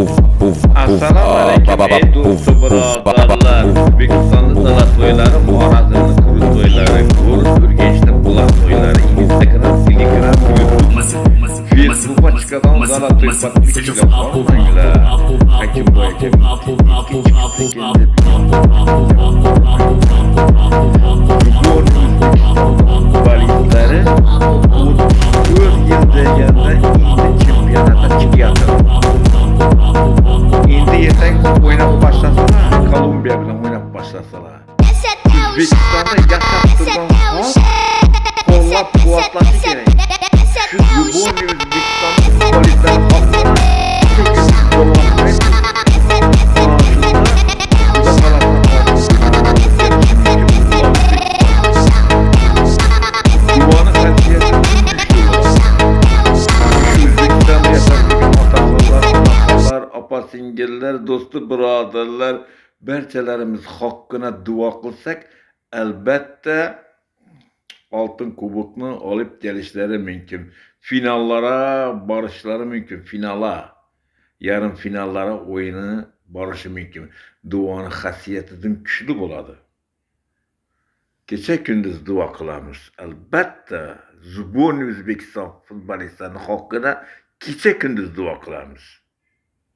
Assalomu alaykum ey do'stu birodarlar. O'zbekistonda dala to'ylari, Xorazmning kuru to'ylari, Urganchda bulat to'ylari, Instagram, Telegram, YouTube, Facebook ochkadan dala to'y podpiskaga bormanglar. Hakim bo'yicha baliklari 4 yil deganda endi chempionatga chiqyapti. Endi ertaga o'ynab boshlasalar, Kolumbiya bilan o'ynab boshlasalar, O'zbekistonda yashab turgan xalq qo'llab-quvvatlashi kerak. Shu Yuboniy O'zbekistonning futbolchilari singillar, do'sti birodarlar, barchalarimiz haqqına duo qilsak, albatta oltin kubokni olib kelishlari mumkin. Finallara borishlari mumkin, finala, yarim finallara o'yini borishi mumkin. Duoni xasiyatidan kuchli bo'ladi. Kecha kunduz duo qilamiz. Albatta Zuboniy O'zbekiston futbolchilarining haqqida kecha kunduz duo qilamiz.